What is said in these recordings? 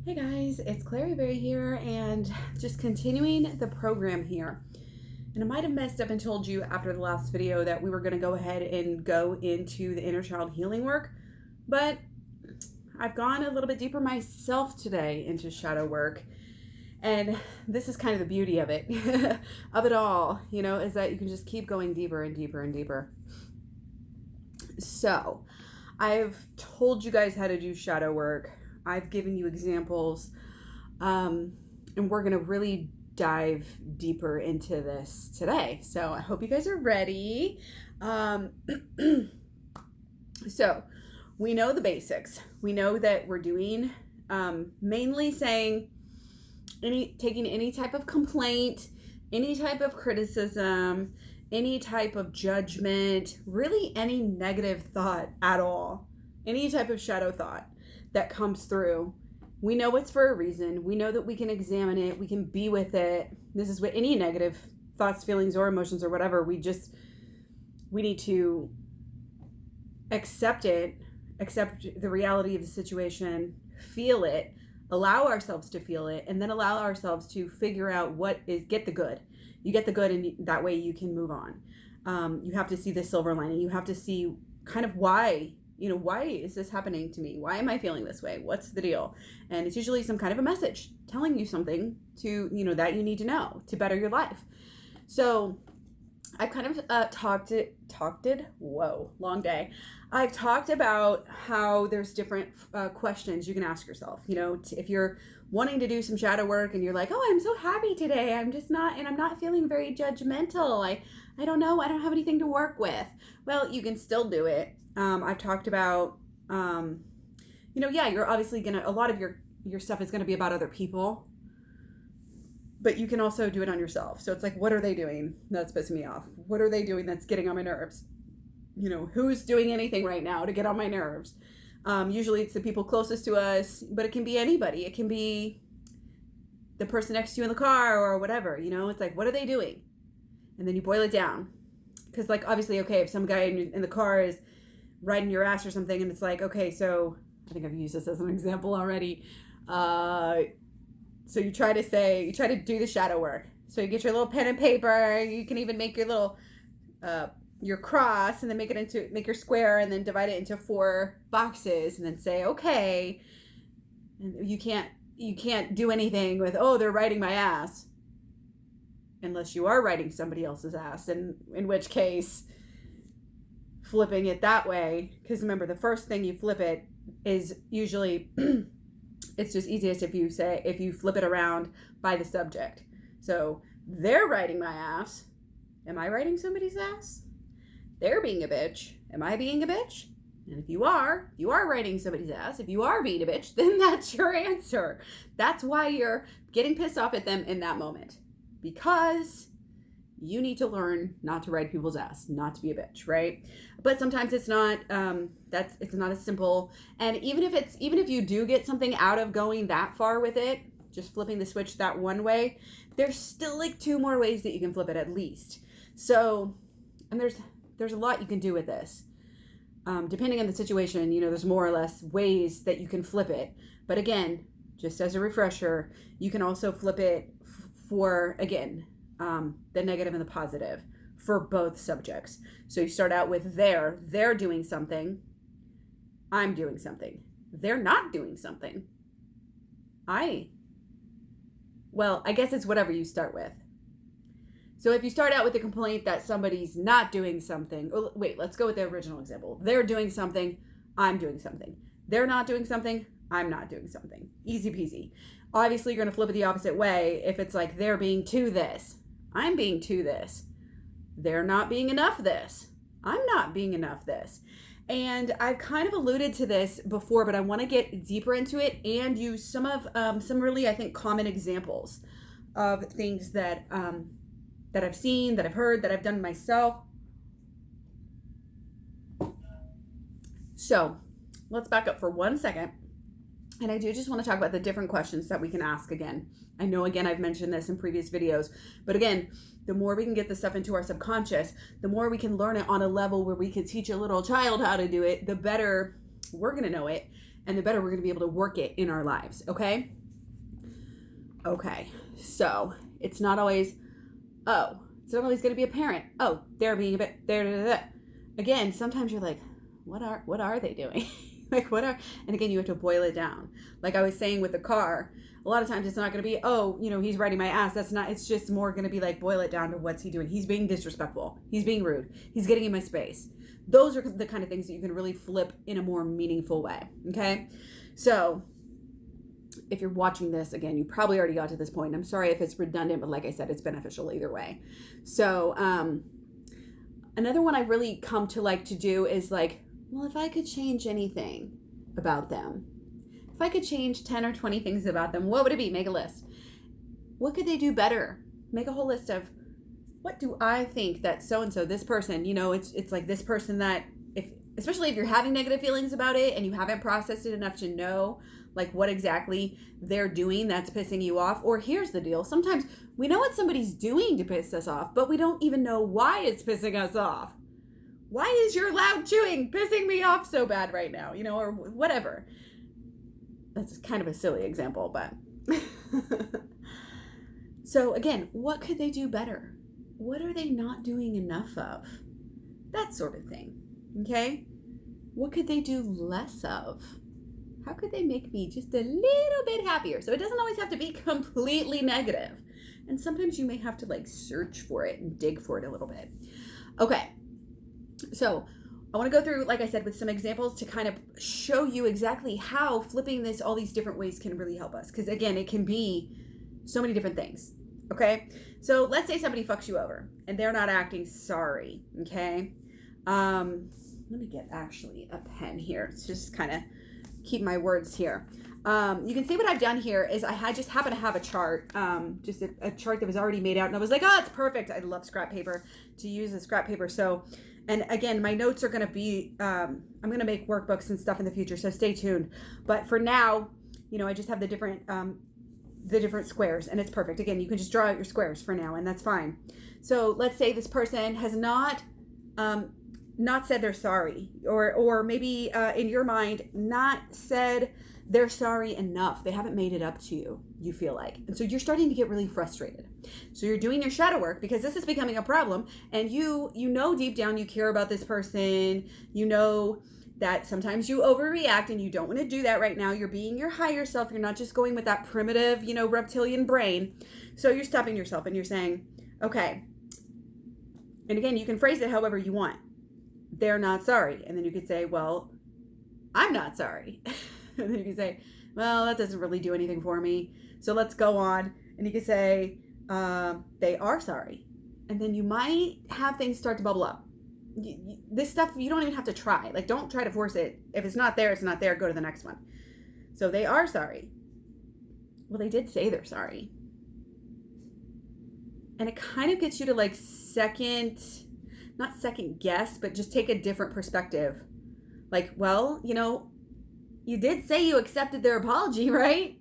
Hey guys, it's Klairee Berry here and just continuing the program here. And I might have messed up and told you after the last video that we were going to go ahead and go into the inner child healing work, but I've gone a little bit deeper myself today into shadow work. And this is kind of the beauty of it, of it all, is that you can just keep going deeper and deeper and deeper. So I've told you guys how to do shadow work. I've given you examples, and we're going to really dive deeper into this today. So I hope you guys are ready. So we know the basics. We know that we're doing mainly saying taking any type of complaint, any type of criticism, any type of judgment, really any negative thought at all, any type of shadow thought that comes through. We know it's for a reason. We know that we can examine it. We can be with it. This is what any negative thoughts, feelings, or emotions or whatever, we need to accept it, accept the reality of the situation, feel it, allow ourselves to feel it, and then allow ourselves to figure out get the good. You get the good, and that way you can move on. You have to see the silver lining. You have to see kind of why is this happening to me? Why am I feeling this way? What's the deal? And it's usually some kind of a message telling you something to, that you need to know to better your life. So I've kind of long day. I've talked about how there's different questions you can ask yourself. If you're wanting to do some shadow work and you're like, oh, I'm so happy today. I'm not feeling very judgmental. I don't know. I don't have anything to work with. Well, you can still do it. I've talked about, you're obviously a lot of your stuff is going to be about other people, but you can also do it on yourself. So it's like, what are they doing that's pissing me off? What are they doing that's getting on my nerves? Who's doing anything right now to get on my nerves? Usually it's the people closest to us, but it can be anybody. It can be the person next to you in the car or whatever, it's like, what are they doing? And then you boil it down. Because obviously, okay, if some guy in the car is riding your ass or something, and it's like, okay, so I think I've used this as an example already. So you try to do the shadow work. So you get your little pen and paper. You can even make your little your cross, and then make your square, and then divide it into 4 boxes, and then say, okay. And you can't do anything with, oh, they're riding my ass, unless you are riding somebody else's ass, and in which case flipping it that way, because remember, the first thing you flip it is usually it's just easiest if you flip it around by the subject. So they're riding my ass. Am I riding somebody's ass? They're being a bitch. Am I being a bitch? And if you are riding somebody's ass, if you are being a bitch, then that's your answer. That's why you're getting pissed off at them in that moment, because you need to learn not to ride people's ass, not to be a bitch, right? But sometimes it's not. It's not as simple. And even if you do get something out of going that far with it, just flipping the switch that one way, there's still 2 more ways that you can flip it at least. So, and there's a lot you can do with this. Depending on the situation, there's more or less ways that you can flip it. But again, just as a refresher, you can also flip it for, again, the negative and the positive for both subjects. So you start out with they're doing something, I'm doing something. They're not doing something. I guess it's whatever you start with. So if you start out with a complaint that somebody's not doing something, let's go with the original example. They're doing something, I'm doing something. They're not doing something, I'm not doing something. Easy peasy. Obviously, you're going to flip it the opposite way if it's like they're being to this, I'm being to this. They're not being enough this, I'm not being enough this. And I've kind of alluded to this before, but I want to get deeper into it and use some really, I think, common examples of things that I've seen, that I've heard, that I've done myself. So let's back up for 1 second. And I do just want to talk about the different questions that we can ask again. I know, again, I've mentioned this in previous videos, but again, the more we can get this stuff into our subconscious, the more we can learn it on a level where we can teach a little child how to do it, the better we're going to know it. and the better we're going to be able to work it in our lives. Okay. So it's not always going to be a parent. Oh, they're being a bit there. Again, sometimes you're like, what are they doing? And again, you have to boil it down. Like I was saying with the car, a lot of times it's not going to be, he's riding my ass. It's just more going to be like, boil it down to what's he doing? He's being disrespectful. He's being rude. He's getting in my space. Those are the kind of things that you can really flip in a more meaningful way. Okay. So if you're watching this, again, you probably already got to this point. I'm sorry if it's redundant, but like I said, it's beneficial either way. So, another one I really come to like to do is like, well, if I could change anything about them, if I could change 10 or 20 things about them, what would it be? Make a list. What could they do better? Make a whole list of what do I think that so-and-so, this person, it's like this person that especially if you're having negative feelings about it and you haven't processed it enough to know like what exactly they're doing that's pissing you off. Or here's the deal. Sometimes we know what somebody's doing to piss us off, but we don't even know why it's pissing us off. Why is your loud chewing pissing me off so bad right now? Or whatever. That's kind of a silly example, but. So again, what could they do better? What are they not doing enough of? That sort of thing. Okay? What could they do less of? How could they make me just a little bit happier? So it doesn't always have to be completely negative. And sometimes you may have to like search for it and dig for it a little bit. Okay. So I want to go through, like I said, with some examples to kind of show you exactly how flipping this all these different ways can really help us. Because again, it can be so many different things. Okay. So let's say somebody fucks you over and they're not acting sorry. Okay. Let me get actually a pen here. It's just kind of keep my words here. You can see what I've done here is I just happen to have a chart, just a chart that was already made out. And I was like, oh, it's perfect. I love scrap paper to use as scrap paper. So, and again, my notes are going to be, I'm going to make workbooks and stuff in the future. So stay tuned. But for now, I just have the different squares and it's perfect. Again, you can just draw out your squares for now and that's fine. So let's say this person has not said they're sorry or maybe in your mind not said they're sorry enough. They haven't made it up to you, you feel like. And so you're starting to get really frustrated. So you're doing your shadow work because this is becoming a problem and you know deep down you care about this person. You know that sometimes you overreact and you don't want to do that right now. You're being your higher self. You're not just going with that primitive, reptilian brain. So you're stopping yourself and you're saying, okay. And again, you can phrase it however you want. They're not sorry. And then you could say, well, I'm not sorry. And then you can say, well, that doesn't really do anything for me. So let's go on. And you could say, they are sorry. And then you might have things start to bubble up. This stuff, you don't even have to try. Like, don't try to force it. If it's not there, it's not there. Go to the next one. So they are sorry. Well, they did say they're sorry. And it kind of gets you to like not second guess, but just take a different perspective. Like, well, you did say you accepted their apology, right?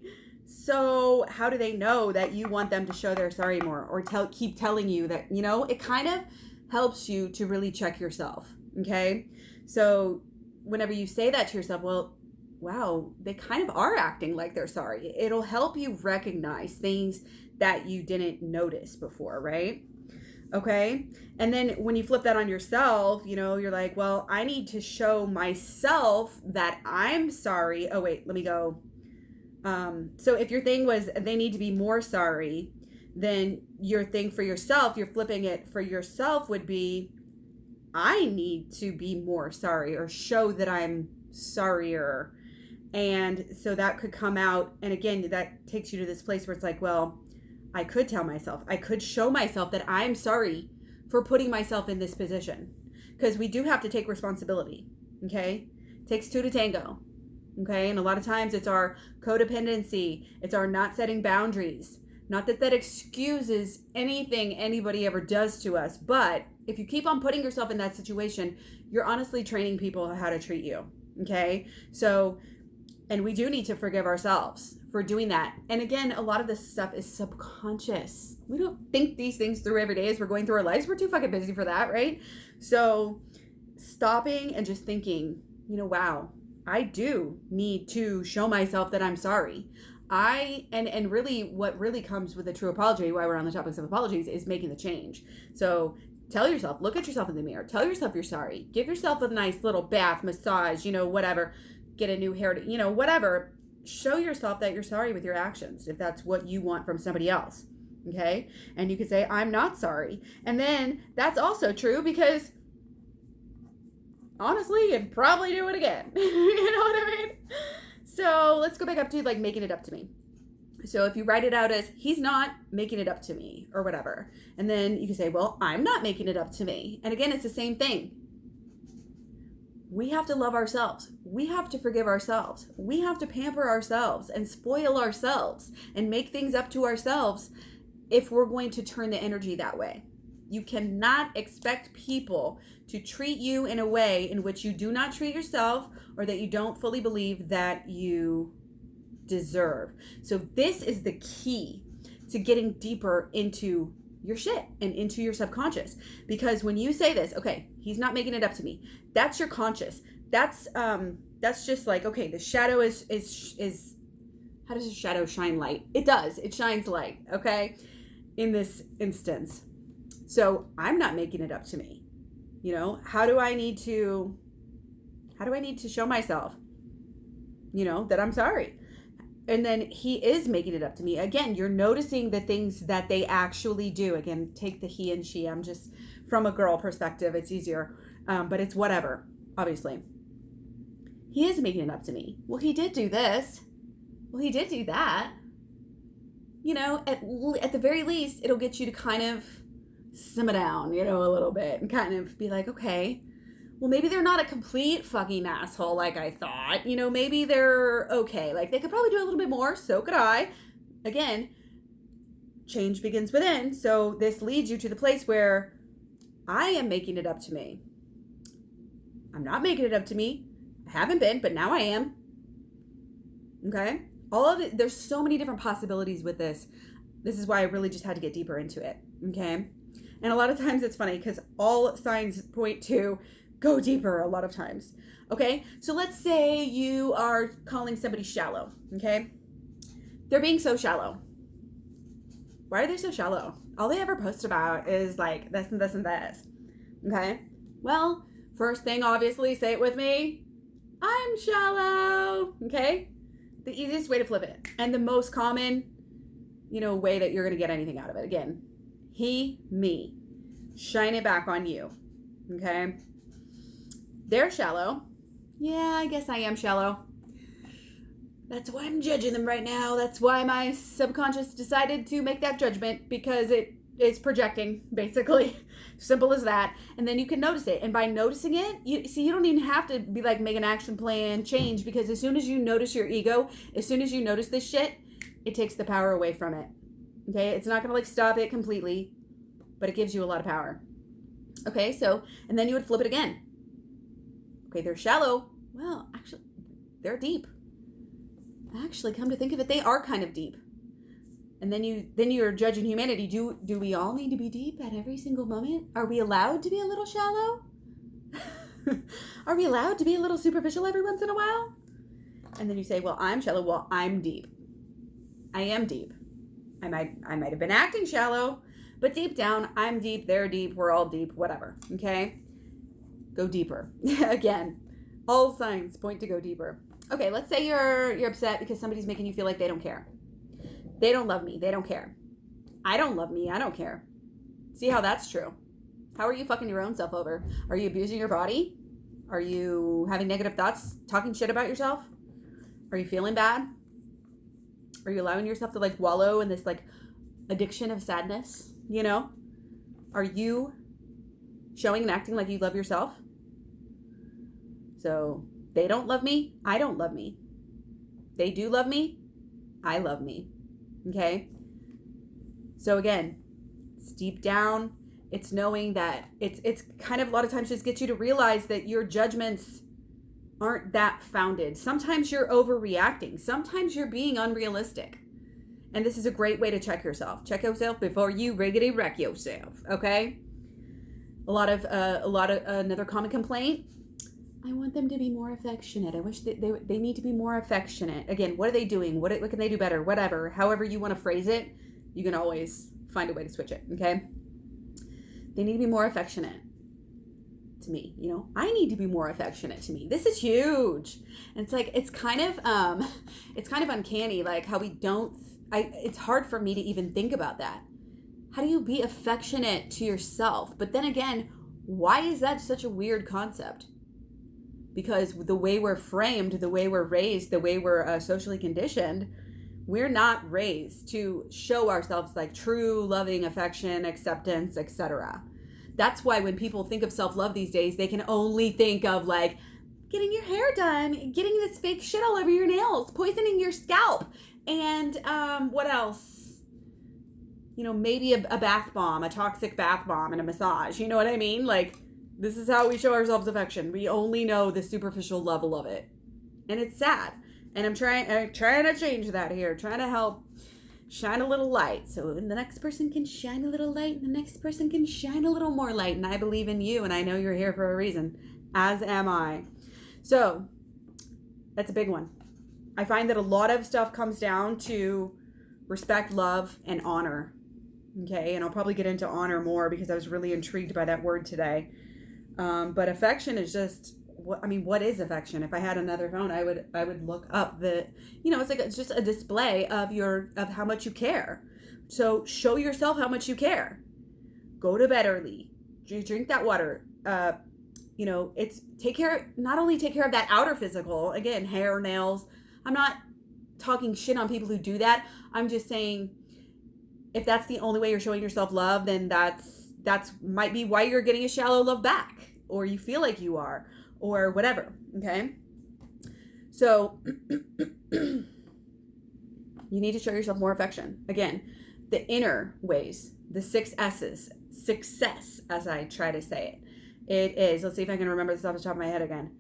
So how do they know that you want them to show they're sorry more or keep telling you that, it kind of helps you to really check yourself. Okay. So whenever you say that to yourself, well, wow, they kind of are acting like they're sorry. It'll help you recognize things that you didn't notice before, right? Okay. And then when you flip that on yourself, you're like, well, I need to show myself that I'm sorry. Oh, wait, let me go. So if your thing was they need to be more sorry, then your thing for yourself, you're flipping it for yourself would be, I need to be more sorry or show that I'm sorrier. And so that could come out. And again, that takes you to this place where it's like, well, I could tell myself, I could show myself that I'm sorry for putting myself in this position. Because we do have to take responsibility. Okay. It takes two to tango. Okay. And a lot of times it's our codependency. It's our not setting boundaries. Not that that excuses anything anybody ever does to us. But if you keep on putting yourself in that situation, you're honestly training people how to treat you. Okay. So, and we do need to forgive ourselves for doing that. And again, a lot of this stuff is subconscious. We don't think these things through every day as we're going through our lives. We're too fucking busy for that, right? So stopping and just thinking, wow, I do need to show myself that I'm sorry. And really what really comes with a true apology, why we're on the topics of apologies, is making the change. So tell yourself, look at yourself in the mirror, tell yourself you're sorry, give yourself a nice little bath, massage, whatever, get a new hair, whatever. Show yourself that you're sorry with your actions if that's what you want from somebody else. Okay? And you could say, I'm not sorry. And then that's also true because honestly, you'd probably do it again. You know what I mean? So let's go back up to like making it up to me. So if you write it out as he's not making it up to me or whatever, and then you can say, well, I'm not making it up to me. And again, it's the same thing. We have to love ourselves. We have to forgive ourselves. We have to pamper ourselves and spoil ourselves and make things up to ourselves if we're going to turn the energy that way. You cannot expect people to treat you in a way in which you do not treat yourself or that you don't fully believe that you deserve. So this is the key to getting deeper into your shit and into your subconscious. Because when you say this, okay, he's not making it up to me, that's your conscious. That's just like, okay, the shadow is how does a shadow shine light? It does. It shines light, okay? In this instance. So I'm not making it up to me. How do I need to show myself, that I'm sorry? And then he is making it up to me. Again, you're noticing the things that they actually do. Again, take the he and she. I'm just from a girl perspective. It's easier, but it's whatever, obviously. He is making it up to me. Well, he did do this. Well, he did do that. At the very least, it'll get you to kind of simmer down, a little bit and kind of be like, okay, well, maybe they're not a complete fucking asshole like I thought. Maybe they're okay. Like, they could probably do a little bit more. So could I. Again, change begins within. So this leads you to the place where I am making it up to me. I'm not making it up to me. I haven't been, but now I am. Okay? All of it, there's so many different possibilities with this. This is why I really just had to get deeper into it. Okay? And a lot of times it's funny because all signs point to go deeper a lot of times. Okay? So let's say you are calling somebody shallow. Okay? They're being so shallow. Why are they so shallow? All they ever post about is like this and this and this. Okay? Well, first thing, obviously, say it with me. I'm shallow. Okay? The easiest way to flip it. And the most common, way that you're going to get anything out of it. Again, he, me. Shine it back on you. Okay? They're shallow. Yeah, I guess I am shallow. That's why I'm judging them right now. That's why my subconscious decided to make that judgment, because it is projecting, basically. Simple as that. And then you can notice it. And by noticing it, you don't even have to be like, make an action plan, change, because as soon as you notice your ego, as soon as you notice this shit, it takes the power away from it. Okay? It's not going to like stop it completely, but it gives you a lot of power. Okay? So, and then you would flip it again. Okay, they're shallow. Well, actually, they're deep. Actually, come to think of it, they are kind of deep. And then you're judging humanity. Do we all need to be deep at every single moment? Are we allowed to be a little shallow? Are we allowed to be a little superficial every once in a while? And then you say, well, I'm shallow. Well, I'm deep. I am deep. I might have been acting shallow, but deep down, I'm deep, they're deep, we're all deep, whatever. Okay? Go deeper. Again, all signs point to go deeper. Okay, let's say you're upset because somebody's making you feel like they don't care. They don't love me. They don't care. I don't love me. I don't care. See how that's true. How are you fucking your own self over? Are you abusing your body? Are you having negative thoughts, talking shit about yourself? Are you feeling bad? Are you allowing yourself to like wallow in this like addiction of sadness? Are you showing and acting like you love yourself? So they don't love me. I don't love me. They do love me. I love me. Okay? So again, it's deep down. It's knowing that it's kind of a lot of times just gets you to realize that your judgments aren't that founded. Sometimes you're overreacting. Sometimes you're being unrealistic. And this is a great way to check yourself. Check yourself before you riggedy wreck yourself. Okay? A lot of another common complaint. I want them to be more affectionate. I wish that they need to be more affectionate. Again, what are they doing? What can they do better? Whatever. However you want to phrase it, you can always find a way to switch it, okay? They need to be more affectionate to me, you know? I need to be more affectionate to me. This is huge. And it's like, it's kind of uncanny, like how we don't, it's hard for me to even think about that. How do you be affectionate to yourself? But then again, why is that such a weird concept? Because the way we're framed, the way we're raised, the way we're socially conditioned, we're not raised to show ourselves like true loving affection, acceptance, etc. That's why when people think of self-love these days, they can only think of like getting your hair done, getting this fake shit all over your nails, poisoning your scalp, and what else? You know, maybe a bath bomb, a toxic bath bomb, and a massage. You know what I mean? Like, this is how we show ourselves affection. We only know the superficial level of it. And it's sad. And I'm trying to change that here. Trying to help shine a little light. So the next person can shine a little light. And the next person can shine a little more light. And I believe in you. And I know you're here for a reason. As am I. So that's a big one. I find that a lot of stuff comes down to respect, love, and honor. Okay. And I'll probably get into honor more because I was really intrigued by that word today. But affection is just, what is affection? If I had another phone, I would look up it's just a display of how much you care. So show yourself how much you care. Go to bed early. Drink that water. It's not only take care of that outer physical, again, hair, nails. I'm not talking shit on people who do that. I'm just saying, if that's the only way you're showing yourself love, then that's might be why you're getting a shallow love back, or you feel like you are, or whatever. Okay. So you need to show yourself more affection. Again, the inner ways, the 6 S's, success, as I try to say it. It is, let's see if I can remember this off the top of my head again.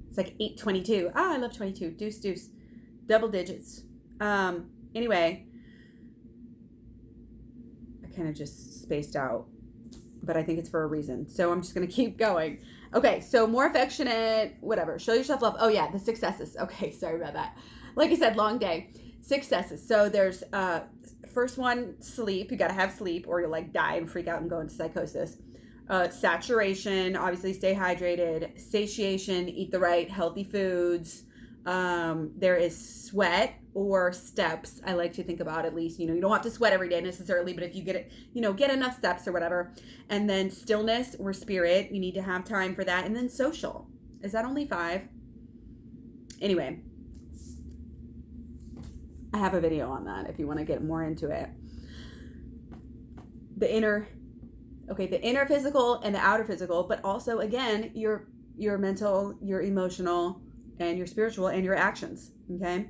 It's like 822. I love 22. Deuce. Double digits. Anyway, kind of just spaced out, but I think it's for a reason. So I'm just going to keep going. Okay. So more affectionate, whatever. Show yourself love. Oh yeah. The successes. Okay. Sorry about that. Like I said, long day. Successes. So there's, first one, sleep. You got to have sleep or you'll like die and freak out and go into psychosis. Saturation, obviously stay hydrated. Satiation, eat the right healthy foods. There is sweat or steps. I like to think about, at least, you don't have to sweat every day necessarily, but if you get it, get enough steps or whatever. And then stillness or spirit, you need to have time for that. And then social. Is that only 5? Anyway, I have a video on that if you want to get more into it. The inner physical and the outer physical, but also again, your mental, your emotional, and your spiritual, and your actions. Okay.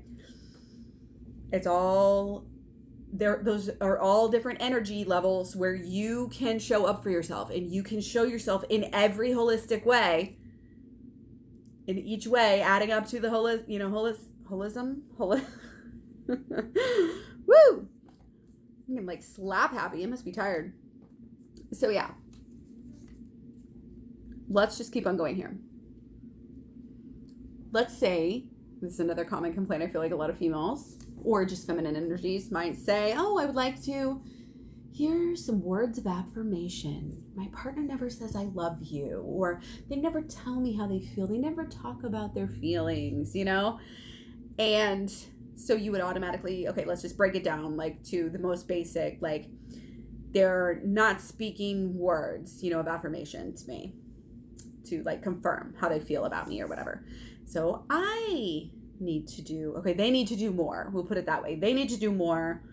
It's all there. Those are all different energy levels where you can show up for yourself, and you can show yourself in every holistic way, in each way, adding up to the holism. Woo! I'm like slap happy. You must be tired. So yeah, let's just keep on going here. Let's say, this is another common complaint I feel like a lot of females, or just feminine energies, might say, oh, I would like to hear some words of affirmation. My partner never says I love you, or they never tell me how they feel. They never talk about their feelings, And so you would automatically, okay, let's just break it down like to the most basic, like they're not speaking words, of affirmation to me to like confirm how they feel about me or whatever. So they need to do more. We'll put it that way. They need to do more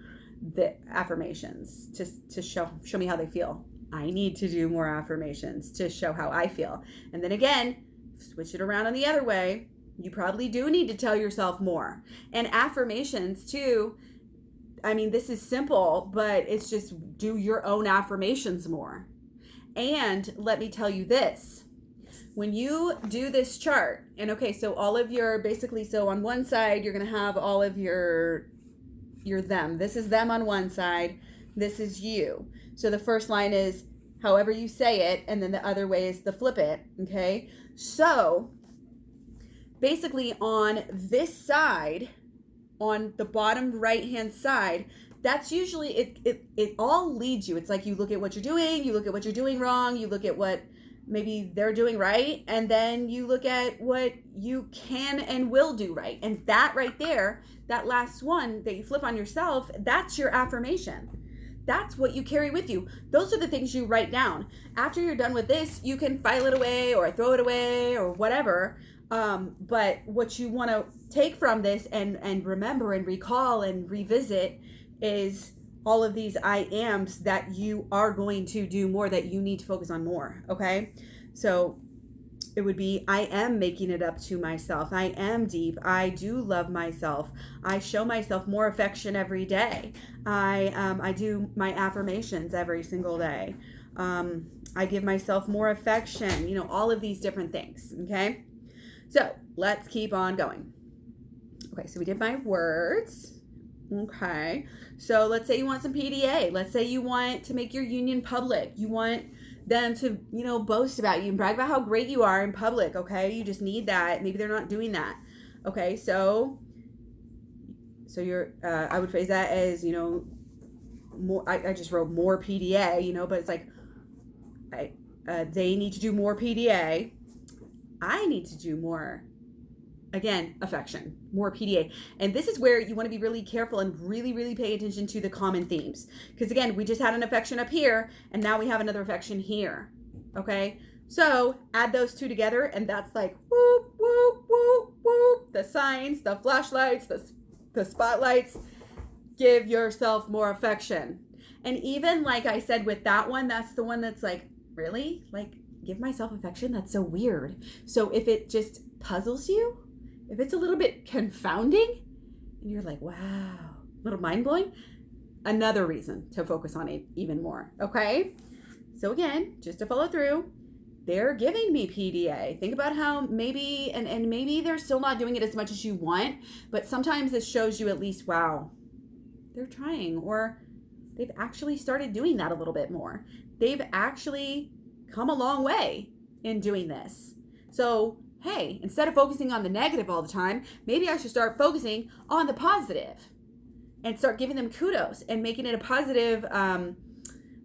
the affirmations to show me how they feel. I need to do more affirmations to show how I feel. And then again, switch it around on the other way. You probably do need to tell yourself more. And affirmations too, this is simple, but it's just do your own affirmations more. And let me tell you this. When you do this chart, and okay, so all of your, so on one side, you're going to have all of your them. This is them on one side. This is you. So the first line is however you say it, and then the other way is the flip it, okay? So basically on this side, on the bottom right hand side, that's usually it all leads you. It's like you look at what you're doing, you look at what you're doing wrong, you look at what maybe they're doing right, and then you look at what you can and will do right. And that right there, that last one that you flip on yourself, that's your affirmation. That's what you carry with you. Those are the things you write down. After you're done with this, you can file it away or throw it away or whatever. But what you want to take from this and remember and recall and revisit is all of these I ams that you are going to do more, that you need to focus on more. Okay. So it would be, I am making it up to myself. I am deep. I do love myself. I show myself more affection every day. I do my affirmations every single day. I give myself more affection, you know, all of these different things. Okay. So let's keep on going. Okay. So we did my words. Okay. So let's say you want some PDA. Let's say you want to make your union public. You want them to, you know, boast about you and brag about how great you are in public. Okay. You just need that. Maybe they're not doing that. Okay. So you're, I would phrase that as, you know, more, I just wrote more PDA, you know, but it's like, they need to do more PDA. I need to do more, again, affection, more PDA. And this is where you want to be really careful and really, really pay attention to the common themes. Because again, we just had an affection up here and now we have another affection here. Okay. So add those two together and that's like, whoop, whoop, whoop, whoop. The signs, the flashlights, the spotlights. Give yourself more affection. And even like I said with that one, that's the one that's like, really? Like, give myself affection? That's so weird. So if it just puzzles you, if it's a little bit confounding and you're like, wow, a little mind-blowing, another reason to focus on it even more, okay? So again, just to follow through, they're giving me PDA. Think about how maybe, and maybe they're still not doing it as much as you want, but sometimes this shows you at least, wow, they're trying, or they've actually started doing that a little bit more. They've actually come a long way in doing this. So, hey, instead of focusing on the negative all the time, maybe I should start focusing on the positive and start giving them kudos and making it a positive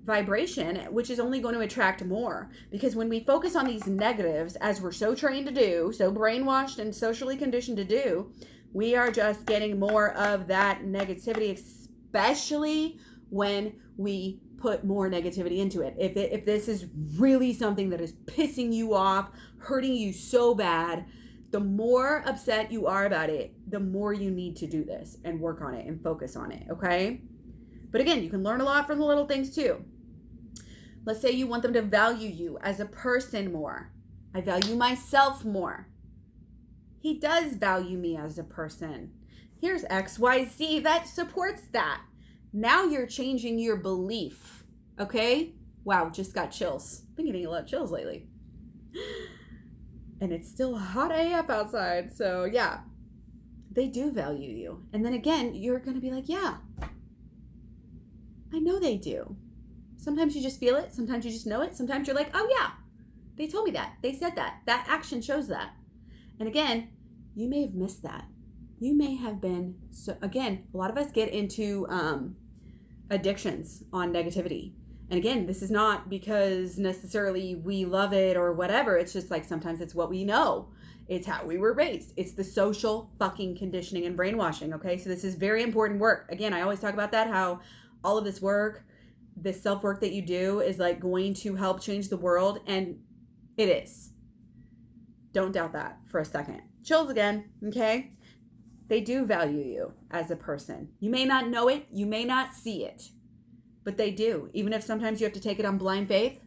vibration, which is only going to attract more. Because when we focus on these negatives, as we're so trained to do, so brainwashed and socially conditioned to do, we are just getting more of that negativity, especially when we put more negativity into it. If this is really something that is pissing you off, hurting you so bad, the more upset you are about it, the more you need to do this and work on it and focus on it, okay? But again, you can learn a lot from the little things too. Let's say you want them to value you as a person more. I value myself more. He does value me as a person. Here's XYZ that supports that. Now you're changing your belief, okay? Wow, just got chills. Been getting a lot of chills lately. And it's still hot AF outside, so yeah. They do value you. And then again, you're going to be like, yeah, I know they do. Sometimes you just feel it. Sometimes you just know it. Sometimes you're like, oh yeah, they told me that. They said that. That action shows that. And again, you may have missed that. You may have been, so again, a lot of us get into addictions on negativity. And again, this is not because necessarily we love it or whatever. It's just like sometimes it's what we know. It's how we were raised. It's the social fucking conditioning and brainwashing, okay? So this is very important work. Again, I always talk about that, how all of this work, this self-work that you do is like going to help change the world. And it is. Don't doubt that for a second. Chills again, okay? They do value you as a person. You may not know it. You may not see it. But they do. Even if sometimes you have to take it on blind faith.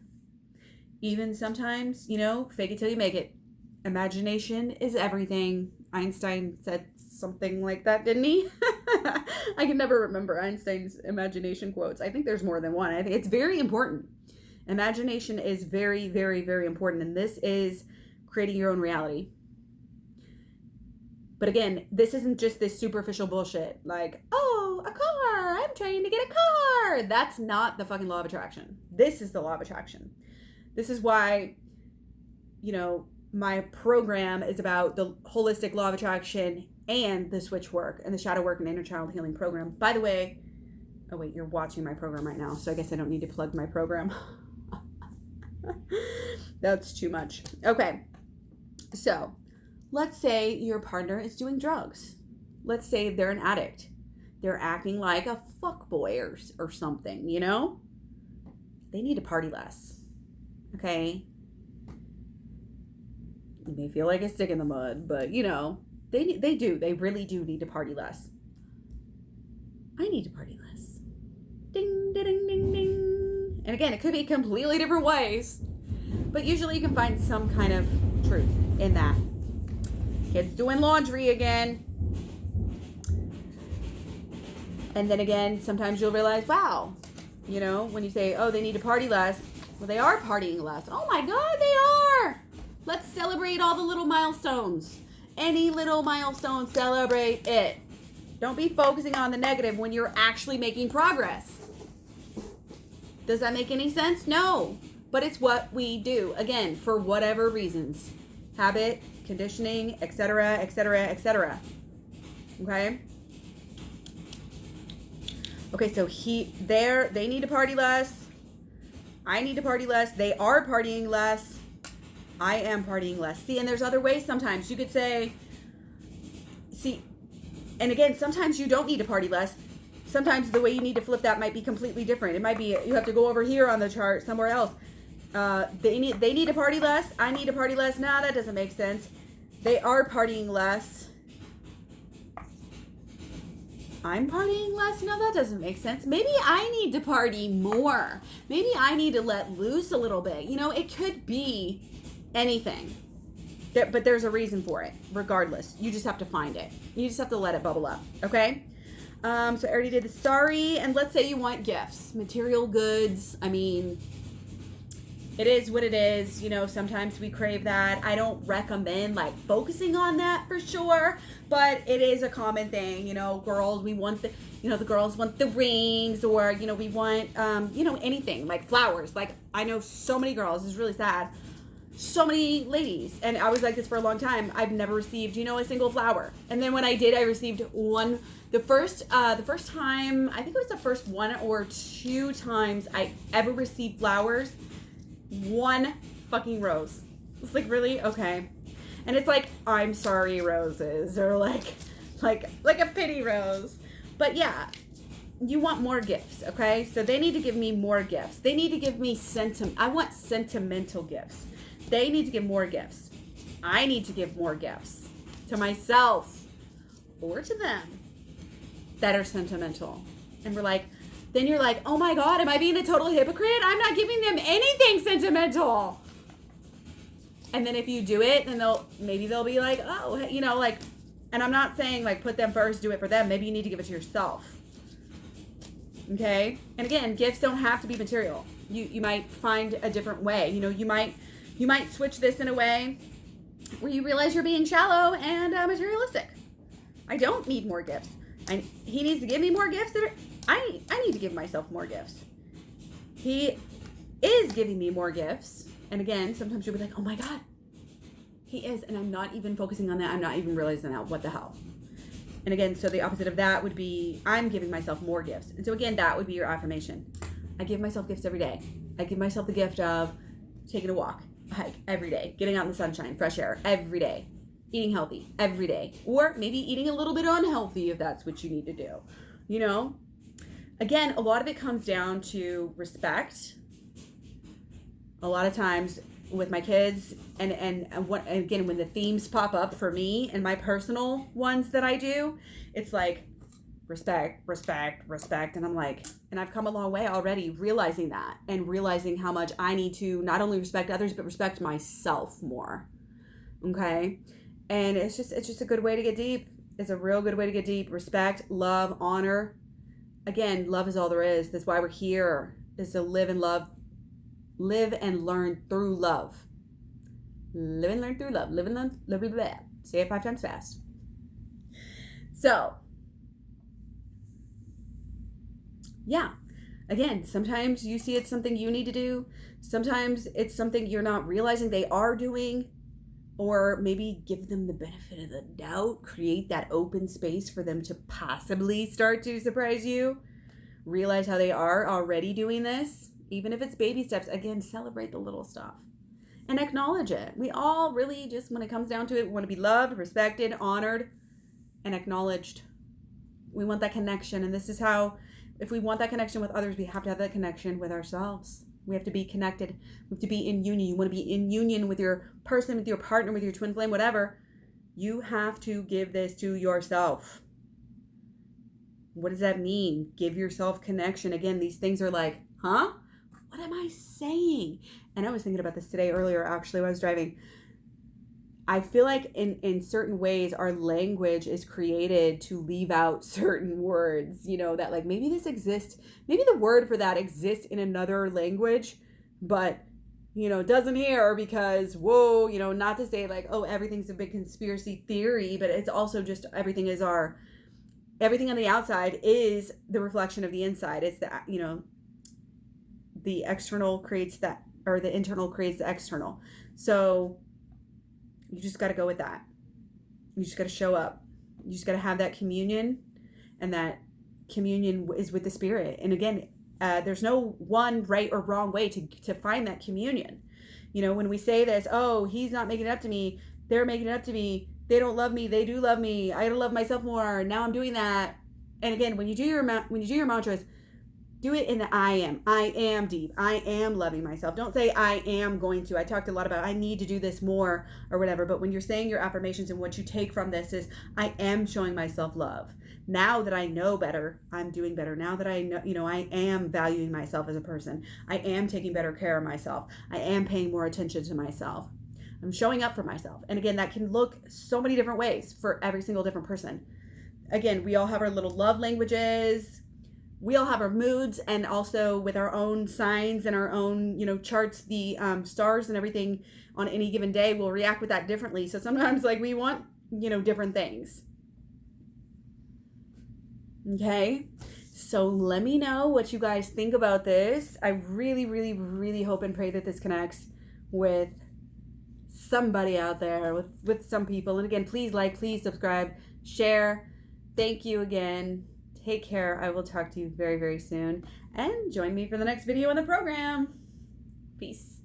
Even sometimes, you know, fake it till you make it. Imagination is everything. Einstein said something like that, didn't he? I can never remember Einstein's imagination quotes. I think there's more than one. I think it's very important. Imagination is very, very, very important. And this is creating your own reality. But again, this isn't just this superficial bullshit. Like, oh, a car. I'm trying to get a car. That's not the fucking law of attraction. This is the law of attraction. This is why, you know, my program is about the holistic law of attraction and the switch work and the shadow work and inner child healing program. By the way, oh wait, you're watching my program right now, so I guess I don't need to plug my program. That's too much. Okay, so let's say your partner is doing drugs. Let's say they're an addict. They're acting like a fuckboy or something, you know? They need to party less, okay? You may feel like a stick in the mud, but you know, they really do need to party less. I need to party less. Ding, ding, ding, ding, ding. And again, it could be completely different ways, but usually you can find some kind of truth in that. Kids doing laundry again. And then again, sometimes you'll realize, wow, you know, when you say, oh, they need to party less. Well, they are partying less. Oh my God, they are. Let's celebrate all the little milestones. Any little milestone, celebrate it. Don't be focusing on the negative when you're actually making progress. Does that make any sense? No. But it's what we do. Again, for whatever reasons. Habit, conditioning, etc., etc., etc. Okay? Okay, so they need to party less. I need to party less. They are partying less. I am partying less. See, and there's other ways sometimes. You could say, see, and again, sometimes you don't need to party less. Sometimes the way you need to flip that might be completely different. It might be you have to go over here on the chart somewhere else. They need to party less. I need to party less. Nah, that doesn't make sense. They are partying less. I'm partying less? No, that doesn't make sense. Maybe I need to party more. Maybe I need to let loose a little bit. You know, it could be anything. But there's a reason for it, regardless. You just have to find it. You just have to let it bubble up, okay? So I already did the sorry. And let's say you want gifts, material goods. I mean, it is what it is. You know, sometimes we crave that. I don't recommend like focusing on that for sure, but it is a common thing. You know, girls, we want the, you know, the girls want the rings, or, you know, we want, you know, anything like flowers. Like I know so many girls, it's really sad. So many ladies, and I was like this for a long time. I've never received, you know, a single flower. And then when I did, I received one. The first time, I think it was the first 1 or 2 times I ever received flowers. 1 fucking rose. It's like, really? Okay. And it's like, I'm sorry roses, or like a pity rose. But yeah, you want more gifts, okay? So they need to give me more gifts. They need to give me I want sentimental gifts. They need to give more gifts. I need to give more gifts to myself or to them that are sentimental. And we're like, then you're like, oh my God, am I being a total hypocrite? I'm not giving them anything sentimental. And then if you do it, then they'll be like, oh, you know, like, and I'm not saying like put them first, do it for them. Maybe you need to give it to yourself. Okay? And again, gifts don't have to be material. You might find a different way. You know, you might switch this in a way where you realize you're being shallow and materialistic. I don't need more gifts. He needs to give me more gifts. I need to give myself more gifts. He is giving me more gifts. And again, sometimes you'll be like, oh my God, he is. And I'm not even focusing on that. I'm not even realizing that. What the hell? And again, so the opposite of that would be, I'm giving myself more gifts. And so again, that would be your affirmation. I give myself gifts every day. I give myself the gift of taking a walk, a hike every day, getting out in the sunshine, fresh air every day, eating healthy every day, or maybe eating a little bit unhealthy if that's what you need to do. You know, again, a lot of it comes down to respect. A lot of times with my kids, and again, when the themes pop up for me and my personal ones that I do, it's like respect, respect, respect. And I'm like, and I've come a long way already realizing that, and realizing how much I need to not only respect others, but respect myself more. Okay. And it's just a good way to get deep. It's a real good way to get deep. Respect, love, honor. Again, love is all there is. That's why we're here, is to live and love. Live and learn through love. Live and learn through love. Live and learn. Blah, blah, blah. Say it 5 times fast. So, yeah. Again, sometimes you see it's something you need to do. Sometimes it's something you're not realizing they are doing. or maybe give them the benefit of the doubt, create that open space for them to possibly start to surprise you. Realize how they are already doing this, even if it's baby steps. Again, celebrate the little stuff and acknowledge it. We all really just, when it comes down to it, we want to be loved, respected, honored, and acknowledged. We want that connection. And this is how, if we want that connection with others, we have to have that connection with ourselves. We have to be connected. We have to be in union. You want to be in union with your person, with your partner, with your twin flame, whatever. You have to give this to yourself. What does that mean? Give yourself connection. Again, these things are like, huh? What am I saying? And I was thinking about this today earlier, actually, when I was driving. I feel like in certain ways, our language is created to leave out certain words, you know, that like maybe this exists, maybe the word for that exists in another language, but, you know, doesn't here because, whoa, you know, not to say like, oh, everything's a big conspiracy theory, but it's also just everything on the outside is the reflection of the inside. It's the, you know, the external creates that, or the internal creates the external. So you just got to go with that. You just got to show up. You just got to have that communion, and that communion is with the spirit. And again, there's no one right or wrong way to find that communion. You know, when we say this, oh, he's not making it up to me, they're making it up to me, they don't love me, they do love me, I gotta love myself more, now I'm doing that. And again, when you do your mantras, do it in the I am deep. I am loving myself. Don't say I am going to. I talked a lot about I need to do this more or whatever. But when you're saying your affirmations and what you take from this is I am showing myself love. Now that I know better, I'm doing better. Now that I know, you know, I am valuing myself as a person. I am taking better care of myself. I am paying more attention to myself. I'm showing up for myself. And again, that can look so many different ways for every single different person. Again, we all have our little love languages. We all have our moods, and also with our own signs and our own, you know, charts, the stars and everything on any given day will react with that differently. So sometimes like we want, you know, different things. Okay. So let me know what you guys think about this. I really, really, really hope and pray that this connects with somebody out there, with some people. And again, please like, please subscribe, share. Thank you again. Take care. I will talk to you very, very soon. And join me for the next video on the program. Peace.